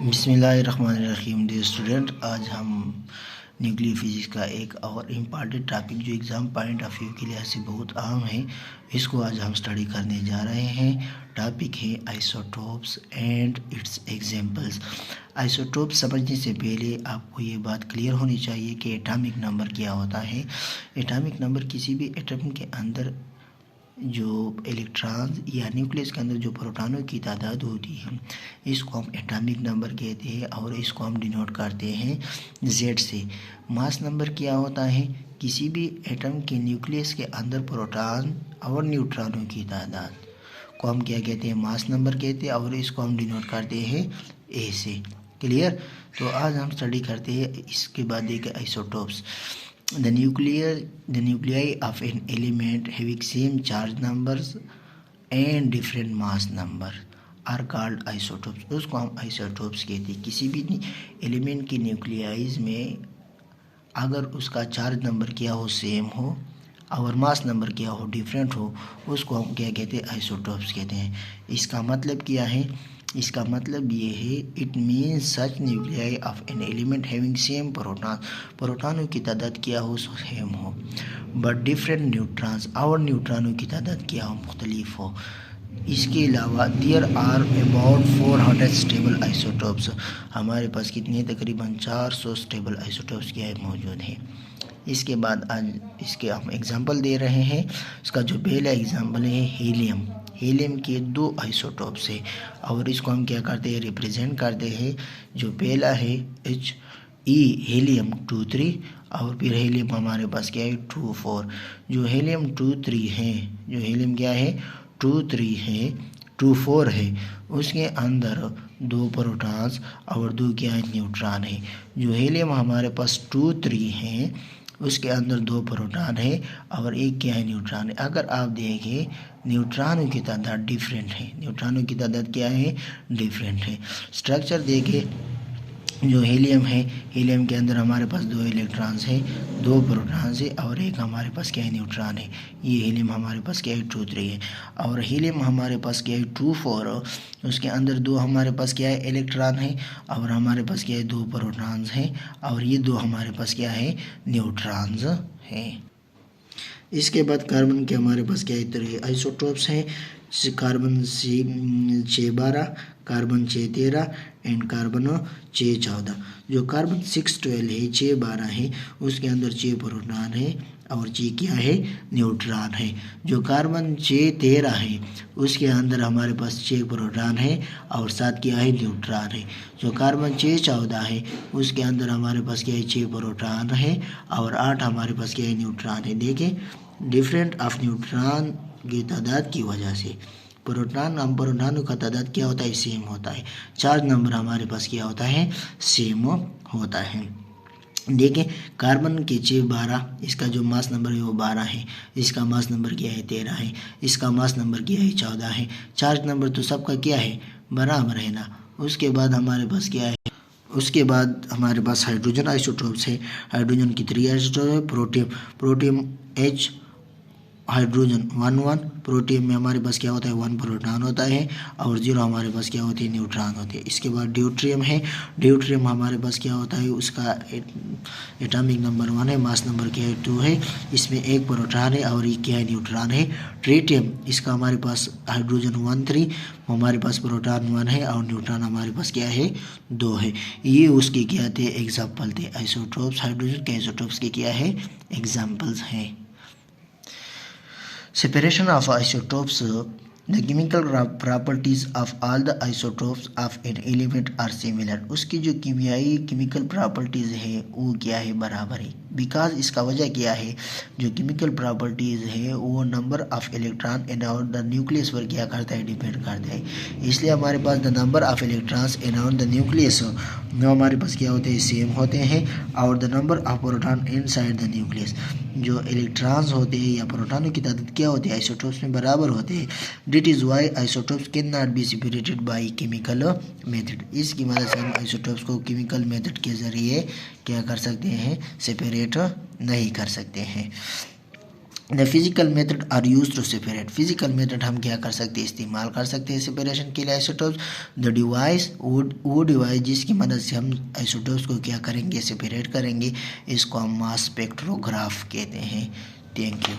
बिस्मिल्लाहिर्रहमानिर्रहीम। Dear student, आज हम न्यूक्लियर फिजिक्स का एक और इम्पॉर्टेंट टॉपिक जो एग्ज़ाम पॉइंट ऑफ व्यू के लिहाज से बहुत अहम है, इसको आज हम स्टडी करने जा रहे हैं। टॉपिक है isotopes and it's examples. Isotopes समझने से पहले आपको ये बात क्लियर होनी चाहिए कि एटॉमिक नंबर क्या होता है। एटॉमिक नंबर किसी भी एटम के अंदर जो इलेक्ट्रॉन्स या न्यूक्लियस के अंदर जो प्रोटॉनों की तादाद होती है, इसको हम एटॉमिक नंबर कहते हैं और इसको हम डिनोट करते हैं जेड से। मास नंबर क्या होता है? किसी भी एटम के न्यूक्लियस के अंदर प्रोटॉन और न्यूट्रॉनों की तादाद को हम क्या कहते हैं? मास नंबर कहते हैं और इसको हम डिनोट करते हैं ए से। क्लियर? तो आज हम स्टडी करते हैं। इसके बाद देखिए isotopes. The nuclei of an element having same charge numbers and different mass number are called isotopes। उसको हम आइसोटोप्स कहते हैं। किसी भी एलिमेंट की न्यूक्लियाइज में अगर उसका चार्ज नंबर क्या हो, सेम हो, और मास नंबर क्या हो, डिफरेंट हो, उसको हम क्या कहते हैं? आइसोटोप्स कहते हैं। इसका मतलब क्या है? इसका मतलब ये है, it means such nuclei of an element having same प्रोटॉनों की तादाद क्या हो, सेम हो, बट डिफरेंट न्यूट्रॉन्स और न्यूट्रॉनों की तादाद क्या हो, मुख्तलिफ हो। इसके अलावा there are about 400 stable isotopes. हमारे पास कितने? तकरीबन 400 स्टेबल आइसोटोप्स क्या है, मौजूद हैं। इसके बाद आज इसके हम एग्जांपल दे रहे हैं। इसका जो पहला एग्जांपल है हीलियम। हीलियम के 2 आइसोटोप्स है और इसको हम क्या करते हैं? रिप्रेजेंट करते हैं। जो पहला है हीलियम 23 और फिर हीलियम हमारे पास क्या है? 24। जो हीलियम 23 है, जो हीलियम क्या है? 23 है, 24 है, उसके अंदर 2 प्रोटॉन्स और 2 क्या है? न्यूट्रॉन है। जो हीलियम हमारे पास 23 है, उसके अंदर 2 प्रोटॉन है और 1 क्या है? न्यूट्रॉन है। अगर आप देखें, न्यूट्रॉनों की तादाद डिफरेंट है। न्यूट्रॉनों की तादाद क्या है? डिफरेंट है। स्ट्रक्चर देखें। जो हीलियम है, हीलियम के अंदर हमारे पास 2 इलेक्ट्रॉन्स हैं, 2 प्रोटॉन्स है और 1 हमारे पास क्या है? न्यूट्रॉन है। ये हीलियम हमारे पास क्या है? 23 है। और हीलियम हमारे पास क्या है? 24। उसके अंदर 2 हमारे पास क्या है? इलेक्ट्रॉन है और हमारे पास क्या है? 2 प्रोटॉन्स हैं और ये 2 हमारे पास क्या है? न्यूट्रॉन्स हैं। इसके बाद कार्बन के हमारे पास क्या है? 3 आइसोटोप्स हैं। Carbon 612, carbon 613 and carbon 614। जो कार्बन 612 है, 612 है, उसके अंदर 6 प्रोटॉन है और 6 क्या है? न्यूट्रॉन है। जो कार्बन 613 है, उसके अंदर हमारे पास 6 प्रोटॉन है और 7 क्या है? न्यूट्रॉन है। जो कार्बन 614 है, उसके अंदर हमारे पास क्या है? 6 प्रोटॉन है और 8 हमारे पास क्या है? न्यूट्रॉन है। देखें, डिफरेंट ऑफ न्यूट्रॉन की तादाद की वजह से प्रोटॉनों का तादाद क्या होता है? सेम होता है। चार्ज नंबर हमारे पास क्या होता है? सेम होता है। देखें, कार्बन के 612, इसका जो मास नंबर है वो 12 है, इसका मास नंबर क्या है? 13 है, इसका मास नंबर क्या है? 14 है। चार्ज नंबर तो सबका क्या है? बराबर है ना। उसके बाद हमारे पास क्या है? उसके बाद हमारे पास हाइड्रोजन आइसोटोप्स है। हाइड्रोजन की 3 आइसोटोप है। प्रोटियम H हाइड्रोजन 1 प्रोटियम में हमारे पास क्या होता है? 1 प्रोटॉन होता है और 0 हमारे पास क्या होती है? न्यूट्रॉन होते हैं। इसके बाद ड्यूट्रियम है। ड्यूट्रियम हमारे पास क्या होता है? उसका एटॉमिक नंबर 1 है, मास नंबर क्या है? 2 है, इसमें 1 प्रोटॉन है और 1 क्या है? न्यूट्रॉन है। ट्रिटियम, इसका हमारे पास हाइड्रोजन 1 3, हमारे पास प्रोटॉन 1 है और न्यूट्रॉन हमारे पास क्या है? 2 है। ये उसके क्या थे? एग्जाम्पल थे। आइसोटोप्स, हाइड्रोजन के आइसोटोप्स के क्या है? एग्जाम्पल्स हैं। Separation of isotopes. The chemical properties of all the isotopes of an element are similar। उसकी जो केमिकल प्रॉपर्टीज़ है वो क्या है? बराबर है। बिकॉज इसका वजह क्या है? जो केमिकल प्रॉपर्टीज़ है वो number of electron around the nucleus पर क्या करता है? डिपेंड करता है। इसलिए हमारे पास the number of electrons around the nucleus जो हमारे पास क्या होते हैं? सेम होते हैं। और the number of proton inside the nucleus, जो इलेक्ट्रॉन्स होते हैं या प्रोटॉनों की तादाद क्या होती है? आइसोटोप्स में बराबर होते हैं। That is why isotopes can not be separated by chemical method. इसकी मदद से हम आइसोटोप्स को केमिकल मेथड के ज़रिए क्या कर सकते हैं? सेपरेट नहीं कर सकते हैं। The physical method are use to separate. Physical method हम क्या कर सकते हैं, इस्तेमाल कर सकते हैं सेपरेशन के लिए आइसोटोप्स। द डिवाइस, वो डिवाइस जिसकी मदद से हम आइसोटोप्स को क्या करेंगे, सेपरेट करेंगे, इसको हम मास स्पेक्ट्रोग्राफ कहते हैं। Thank you.